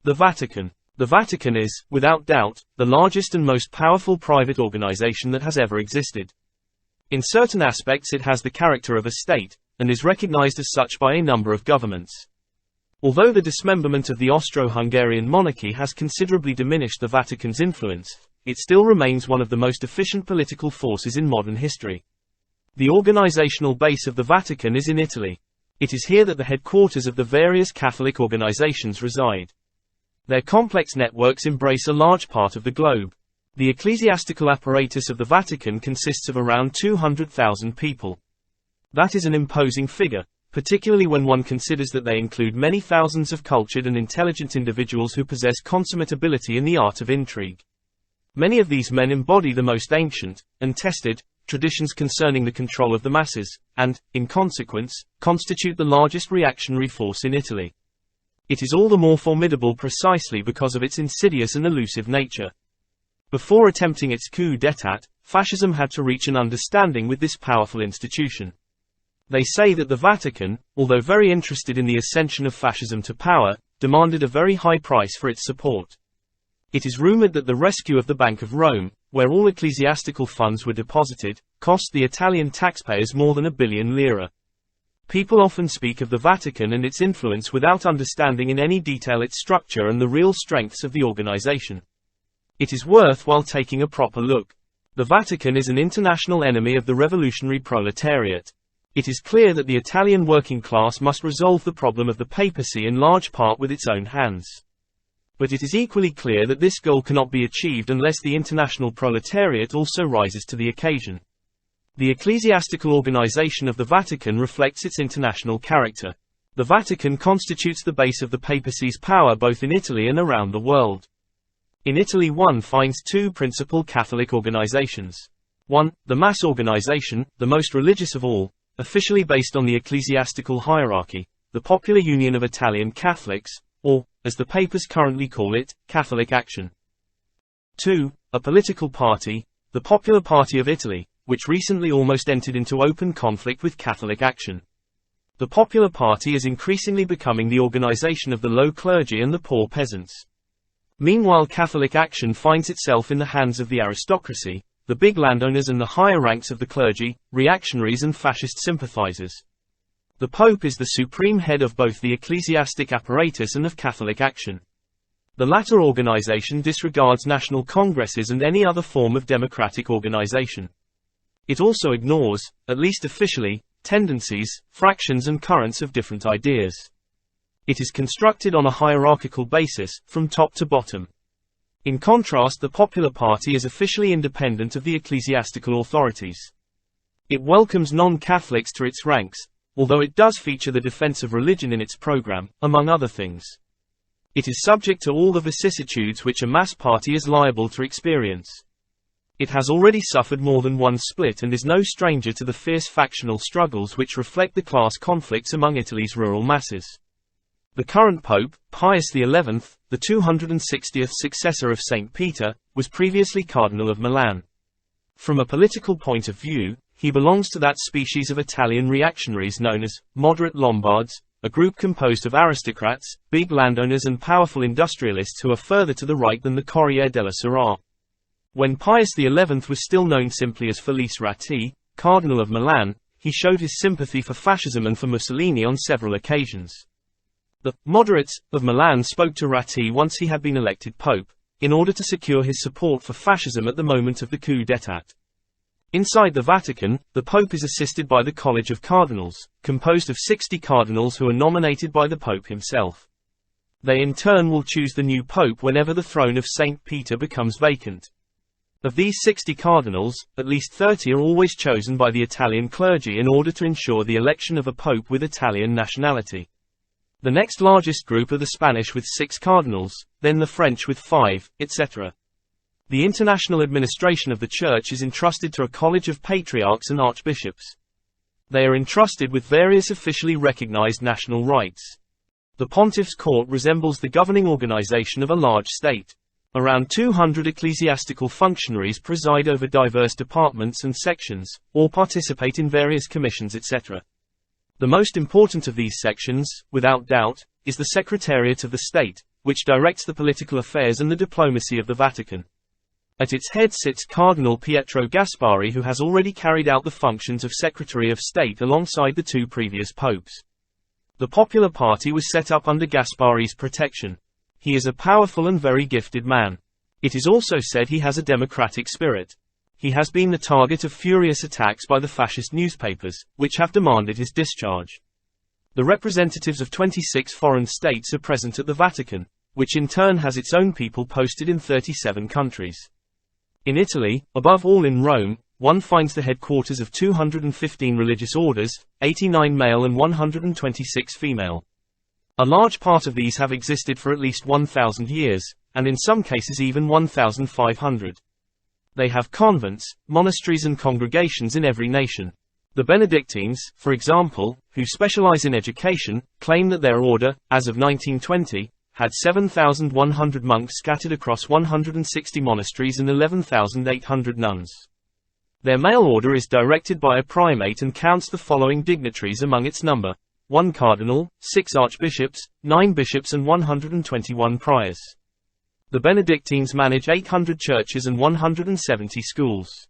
The Vatican. The Vatican is, without doubt, the largest and most powerful private organization that has ever existed. In certain aspects it has the character of a state, and is recognized as such by a number of governments. Although the dismemberment of the Austro-Hungarian monarchy has considerably diminished the Vatican's influence, it still remains one of the most efficient political forces in modern history. The organizational base of the Vatican is in Italy. It is here that the headquarters of the various Catholic organizations reside. Their complex networks embrace a large part of the globe. The ecclesiastical apparatus of the Vatican consists of around 200,000 people. That is an imposing figure, particularly when one considers that they include many thousands of cultured and intelligent individuals who possess consummate ability in the art of intrigue. Many of these men embody the most ancient, and tested, traditions concerning the control of the masses, and, in consequence, constitute the largest reactionary force in Italy. It is all the more formidable precisely because of its insidious and elusive nature. Before attempting its coup d'état, fascism had to reach an understanding with this powerful institution. They say that the Vatican, although very interested in the ascension of fascism to power, demanded a very high price for its support. It is rumored that the rescue of the Bank of Rome, where all ecclesiastical funds were deposited, cost the Italian taxpayers more than 1 billion lire. People often speak of the Vatican and its influence without understanding in any detail its structure and the real strengths of the organization. It is worthwhile taking a proper look. The Vatican is an international enemy of the revolutionary proletariat. It is clear that the Italian working class must resolve the problem of the papacy in large part with its own hands. But it is equally clear that this goal cannot be achieved unless the international proletariat also rises to the occasion. The ecclesiastical organization of the Vatican reflects its international character. The Vatican constitutes the base of the papacy's power both in Italy and around the world. In Italy one finds two principal Catholic organizations. 1. The Mass organization, the most religious of all, officially based on the ecclesiastical hierarchy, the Popular Union of Italian Catholics, or, as the papers currently call it, Catholic Action. 2. A political party, the Popular Party of Italy, which recently almost entered into open conflict with Catholic Action. The Popular Party is increasingly becoming the organization of the low clergy and the poor peasants. Meanwhile Catholic Action finds itself in the hands of the aristocracy, the big landowners and the higher ranks of the clergy, reactionaries and fascist sympathizers. The Pope is the supreme head of both the ecclesiastic apparatus and of Catholic Action. The latter organization disregards national congresses and any other form of democratic organization. It also ignores, at least officially, tendencies, fractions and currents of different ideas. It is constructed on a hierarchical basis, from top to bottom. In contrast, the Popular Party is officially independent of the ecclesiastical authorities. It welcomes non-Catholics to its ranks, although it does feature the defense of religion in its program, among other things. It is subject to all the vicissitudes which a mass party is liable to experience. It has already suffered more than one split and is no stranger to the fierce factional struggles which reflect the class conflicts among Italy's rural masses. The current Pope, Pius XI, the 260th successor of St. Peter, was previously Cardinal of Milan. From a political point of view, he belongs to that species of Italian reactionaries known as moderate Lombards, a group composed of aristocrats, big landowners and powerful industrialists who are further to the right than the Corriere della Sera. When Pius XI was still known simply as Felice Ratti, Cardinal of Milan, he showed his sympathy for fascism and for Mussolini on several occasions. The moderates of Milan spoke to Ratti once he had been elected pope, in order to secure his support for fascism at the moment of the coup d'état. Inside the Vatican, the Pope is assisted by the College of Cardinals, composed of 60 cardinals who are nominated by the Pope himself. They in turn will choose the new Pope whenever the throne of St. Peter becomes vacant. Of these 60 cardinals, at least 30 are always chosen by the Italian clergy in order to ensure the election of a Pope with Italian nationality. The next largest group are the Spanish with 6 cardinals, then the French with 5, etc. The international administration of the Church is entrusted to a college of patriarchs and archbishops. They are entrusted with various officially recognized national rights. The Pontiff's court resembles the governing organization of a large state. Around 200 ecclesiastical functionaries preside over diverse departments and sections, or participate in various commissions, etc. The most important of these sections, without doubt, is the Secretariat of the State, which directs the political affairs and the diplomacy of the Vatican. At its head sits Cardinal Pietro Gasparri, who has already carried out the functions of Secretary of State alongside the two previous popes. The Popular Party was set up under Gasparri's protection. He is a powerful and very gifted man. It is also said he has a democratic spirit. He has been the target of furious attacks by the fascist newspapers, which have demanded his discharge. The representatives of 26 foreign states are present at the Vatican, which in turn has its own people posted in 37 countries. In Italy, above all in Rome, one finds the headquarters of 215 religious orders, 89 male and 126 female. A large part of these have existed for at least 1,000 years, and in some cases even 1,500. They have convents, monasteries and congregations in every nation. The Benedictines, for example, who specialize in education, claim that their order, as of 1920, had 7,100 monks scattered across 160 monasteries and 11,800 nuns. Their male order is directed by a primate and counts the following dignitaries among its number: 1 cardinal, 6 archbishops, 9 bishops and 121 priors. The Benedictines manage 800 churches and 170 schools.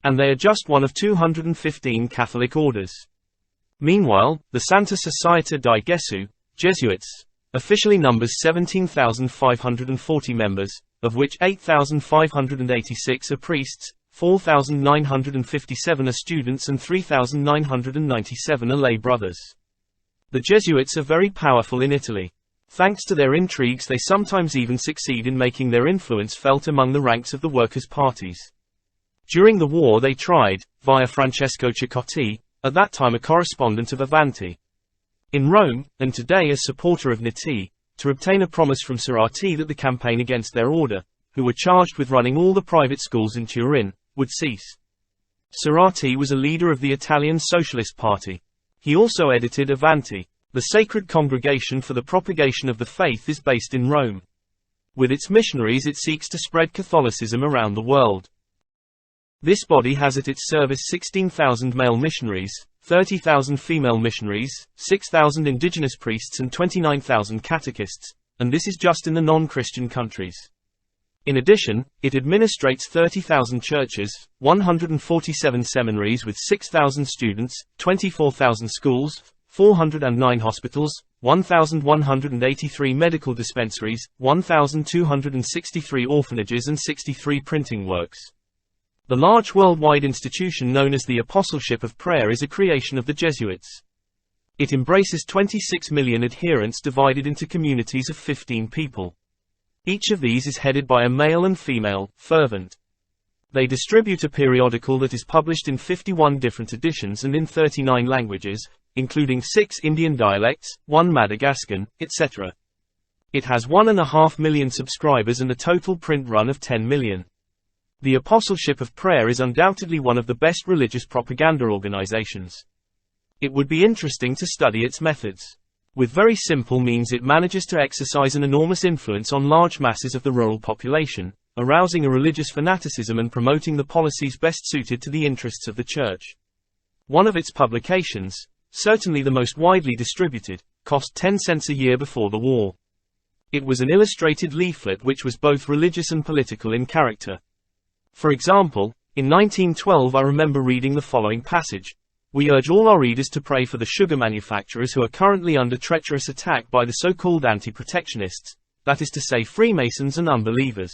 And they are just one of 215 Catholic orders. Meanwhile, the Santa Società di Gesù, Jesuits, officially numbers 17,540 members, of which 8,586 are priests, 4,957 are students and 3,997 are lay brothers. The Jesuits are very powerful in Italy. Thanks to their intrigues, they sometimes even succeed in making their influence felt among the ranks of the workers' parties. During the war they tried, via Francesco Ciccotti, at that time a correspondent of Avanti in Rome, and today a supporter of Nitti, to obtain a promise from Cerati that the campaign against their order, who were charged with running all the private schools in Turin, would cease. Cerati was a leader of the Italian Socialist Party. He also edited Avanti. The Sacred Congregation for the Propagation of the Faith is based in Rome. With its missionaries it seeks to spread Catholicism around the world. This body has at its service 16,000 male missionaries, 30,000 female missionaries, 6,000 indigenous priests and 29,000 catechists, and this is just in the non-Christian countries. In addition, it administrates 30,000 churches, 147 seminaries with 6,000 students, 24,000 schools, 409 hospitals, 1,183 medical dispensaries, 1,263 orphanages and 63 printing works. The large worldwide institution known as the Apostleship of Prayer is a creation of the Jesuits. It embraces 26 million adherents divided into communities of 15 people. Each of these is headed by a male and female fervent. They distribute a periodical that is published in 51 different editions and in 39 languages, including 6 Indian dialects, 1 Madagascan, etc. It has 1.5 million subscribers and a total print run of 10 million. The Apostleship of Prayer is undoubtedly one of the best religious propaganda organizations. It would be interesting to study its methods. With very simple means it manages to exercise an enormous influence on large masses of the rural population, arousing a religious fanaticism and promoting the policies best suited to the interests of the Church. One of its publications, certainly the most widely distributed, cost 10 cents a year before the war. It was an illustrated leaflet which was both religious and political in character. For example, in 1912 I remember reading the following passage: "We urge all our readers to pray for the sugar manufacturers who are currently under treacherous attack by the so-called anti-protectionists, that is to say Freemasons and unbelievers."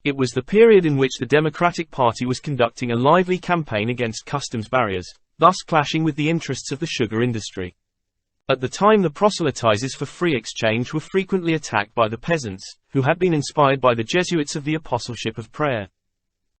It was the period in which the Democratic Party was conducting a lively campaign against customs barriers, thus clashing with the interests of the sugar industry. At the time the proselytizers for free exchange were frequently attacked by the peasants, who had been inspired by the Jesuits of the Apostleship of Prayer.